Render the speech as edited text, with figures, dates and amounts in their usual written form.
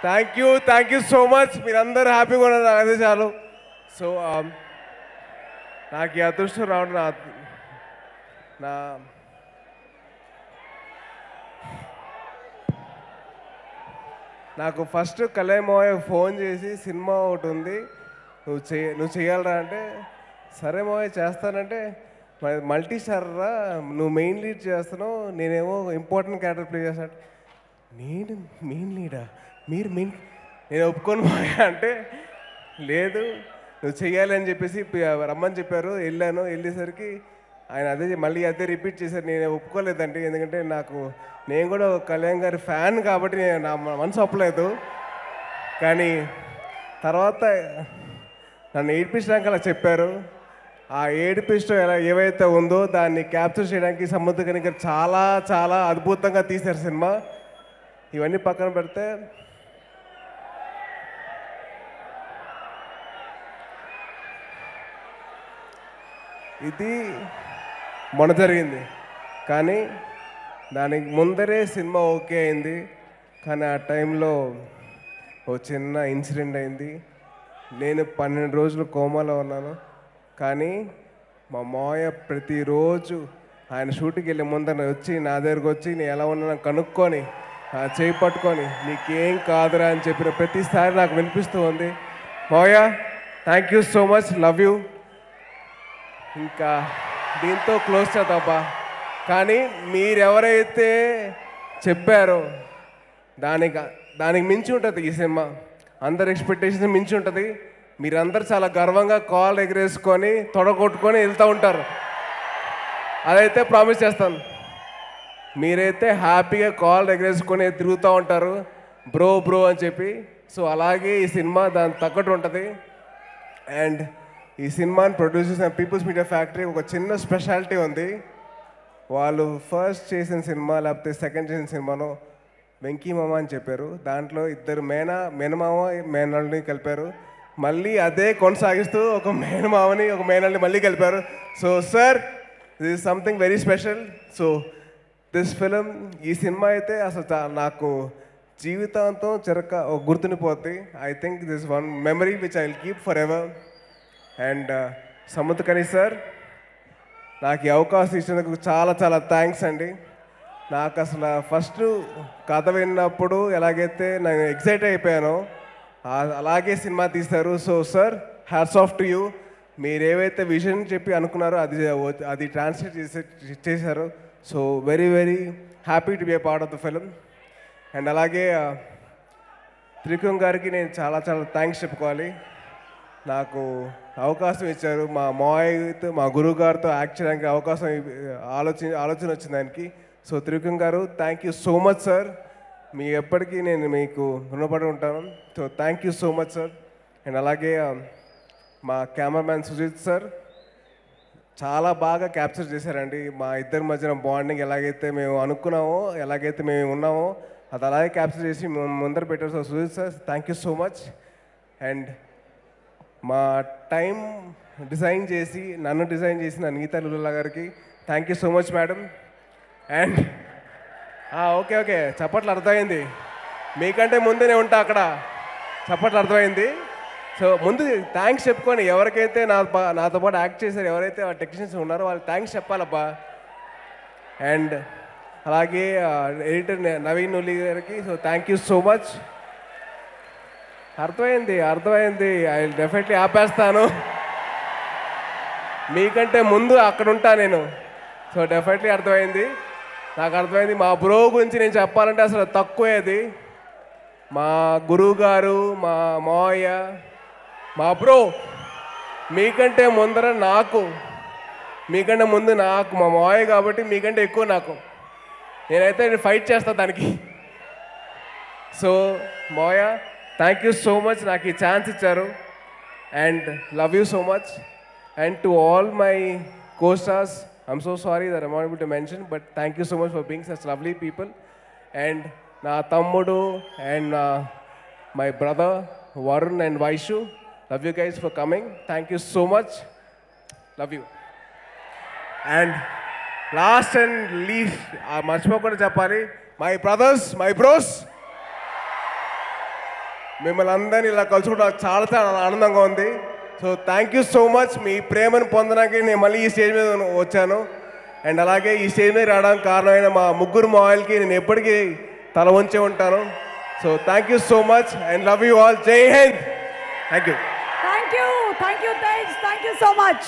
Thank you so much. మీరందరూ హ్యాపీగా ఉన్నారు, అదే చాలు. సో నాకు ఈ అదృష్టం రావడం నా నాకు ఫస్ట్ కళ్యాణ్ మావయ్య ఫోన్ చేసి సినిమా ఒకటి ఉంది, నువ్వు చేయాలరా అంటే, సరే మావయ్య చేస్తానంటే, మల్టీ స్టార్ రా, నువ్వు మెయిన్ లీడ్ చేస్తున్నావు, నేనేమో ఇంపార్టెంట్ క్యారెక్టర్ ప్లే చేస్తాను. నేను మెయిన్ లీడా, మీరు మెయిన్, నేను ఒప్పుకోను మావయ్య అంటే, లేదు నువ్వు చెయ్యాలి అని చెప్పేసి రమ్మని చెప్పారు. వెళ్ళేసరికి ఆయన మళ్ళీ అదే రిపీట్ చేశారు. నేను ఒప్పుకోలేదండి, ఎందుకంటే నేను కూడా కళ్యాణ్ గారి ఫ్యాన్ కాబట్టి నా మనసు ఒప్పలేదు. కానీ తర్వాత నన్ను ఏడిపించడానికి అలా చెప్పారు. ఆ ఏడిపించడం ఏవైతే ఉందో దాన్ని క్యాప్చర్ చేయడానికి సముద్రకని గారు చాలా చాలా అద్భుతంగా తీశారు సినిమా. ఇవన్నీ పక్కన పెడితే ఇది మొన్న జరిగింది, కానీ దానికి ముందరే సినిమా ఓకే అయింది. కానీ ఆ టైంలో ఓ చిన్న ఇన్సిడెంట్ అయింది. నేను 12 రోజులు కోమాలో ఉన్నాను. కానీ మా మావయ్య ప్రతిరోజు ఆయన షూటింగ్కి వెళ్ళే ముందర వచ్చి నా దగ్గరకు వచ్చి నేను ఎలా ఉన్నానో కనుక్కొని చేయి పట్టుకొని నీకేం కాదురా అని చెప్పిన ప్రతిసారి నాకు వినిపిస్తూ ఉంది. మావయ్య thank you so much, love you. ఇంకా దీంతో క్లోజ్ చేద్దామా. కానీ మీరెవరైతే చెప్పారో దానికి మించి ఉంటుంది ఈ సినిమా. అందరి ఎక్స్పెక్టేషన్స్ మించి ఉంటుంది. మీరందరూ చాలా గర్వంగా కాల్ ఎగరేసుకొని తొడగొట్టుకొని వెళ్తూ ఉంటారు. అదైతే ప్రామిస్ చేస్తాను. మీరైతే హ్యాపీగా కాల్ ఎగరేసుకొని తిరుగుతూ ఉంటారు, బ్రో బ్రో అని చెప్పి. సో అలాగే ఈ సినిమా దానికి తగ్గట్టు ఉంటుంది. అండ్ ఈ సినిమాని ప్రొడ్యూస్ చేసిన పీపుల్స్ మీడియా ఫ్యాక్టరీ ఒక చిన్న స్పెషాలిటీ ఉంది. వాళ్ళు ఫస్ట్ చేసిన సినిమా లేకపోతే సెకండ్ చేసిన సినిమాలో వెంకీ మామ అని చెప్పారు. దాంట్లో ఇద్దరు మేనమామ మేనల్ని కలిపారు. మళ్ళీ అదే కొనసాగిస్తూ ఒక మేనమామని ఒక మేనల్ని మళ్ళీ కలిపారు. So sir, this is something very special. So this film, ఈ సినిమా అయితే అసలు నాకు జీవితాంతం గుర్తుండిపోద్ది. I think this one memory which I will keep forever. And Samuthirakani sir, నాకు ఈ అవకాశం ఇచ్చినందుకు చాలా చాలా థ్యాంక్స్ అండి. నాకు అసలు ఫస్ట్ కథ విన్నప్పుడు ఎలాగైతే నేను ఎక్సైట్ అయిపోయానో అలాగే సినిమా తీస్తారు. So sir, hats off to you. మీరు ఏవైతే విజన్ చెప్పి అనుకున్నారో అది ట్రాన్స్లేట్ చేశారు. So very very happy to be A part of the film. And అలాగే త్రివిక్రమ్ గారికి నేను చాలా చాలా థ్యాంక్స్ చెప్పుకోవాలి. నాకు అవకాశం ఇచ్చారు. మా మావయ్యతో మా గురువు గారితో యాక్ట్ చేయడానికి అవకాశం ఆలోచన వచ్చింది ఆయనకి. సో త్రివిక్రమ్ గారు, thank you so much sir. ఎప్పటికీ నేను మీకు రుణపడి ఉంటాను. So thank you so much sir. And అలాగే మా కెమెరామ్యాన్ సుజిత్ సార్ చాలా బాగా క్యాప్చర్ చేశారండి. మా ఇద్దరి మధ్యన బాండింగ్ ఎలాగైతే మేము అనుకున్నామో, ఎలాగైతే మేము ఉన్నామో అది అలాగే క్యాప్చర్ చేసి ముందర పెట్టారు. So Sujith sir, thank you so much. And మా టైం నన్ను డిజైన్ చేసిన నీతా లుల్లా గారికి thank you so much madam. And okay చప్పట్లు అర్థమైంది. మీకంటే ముందే ఉంటా అక్కడ. చప్పట్లు అర్థమైంది. సో ముందు థ్యాంక్స్ చెప్పుకొని ఎవరికైతే నాతో పాటు యాక్ట్ చేశారు, ఎవరైతే ఆ టెక్నీషియన్స్ ఉన్నారో వాళ్ళకి థ్యాంక్స్ చెప్పాలబ్బా. అండ్ అలాగే ఎడిటర్ నవీన్ నులి గారికి so thank you so much. అర్థమైంది. ఐ డెఫినెట్లీ ఆపేస్తాను. మీకంటే ముందు అక్కడ ఉంటా నేను. సో డెఫినెట్లీ నాకు అర్థమైంది. మా బ్రో గురించి నేను చెప్పాలంటే అసలు తక్కువే. అది మా గురువు గారు, మా మావయ్య, మా బ్రో. మీకంటే ముందు నాకు మా మావయ్య కాబట్టి మీకంటే ఎక్కువ నాకు. నేనైతే ఫైట్ చేస్తా దానికి. సో మావయ్య, థ్యాంక్ యూ సో మచ్ నాకు ఈ ఛాన్స్ ఇచ్చారు. And love you so much. And to all my co-stars, I'm so sorry that I'm not able to mention, but thank you so much for being such lovely people. And na tammudu and my brother Varun and Vaishu, love you guys for coming. Thank you so much. Love you. And last and least, మర్చిపోకుండా చెప్పాలి, my brothers, my bros, మిమ్మల్ని అందరినీ ఇలా కలుసుకోవడం నాకు చాలా చాలా ఆనందంగా ఉంది. So thank you so much. మీ ప్రేమను పొందడానికి నేను మళ్ళీ ఈ స్టేజ్ మీద వచ్చాను. అండ్ అలాగే ఈ స్టేజ్ మీద రావడానికి కారణమైన మా ముగ్గురు మావయ్యలకి నేను ఎప్పటికీ తల వంచే ఉంటాను. So thank you so much and love you all. జై Hind. Thank you. Thank you Tej, thank you so much.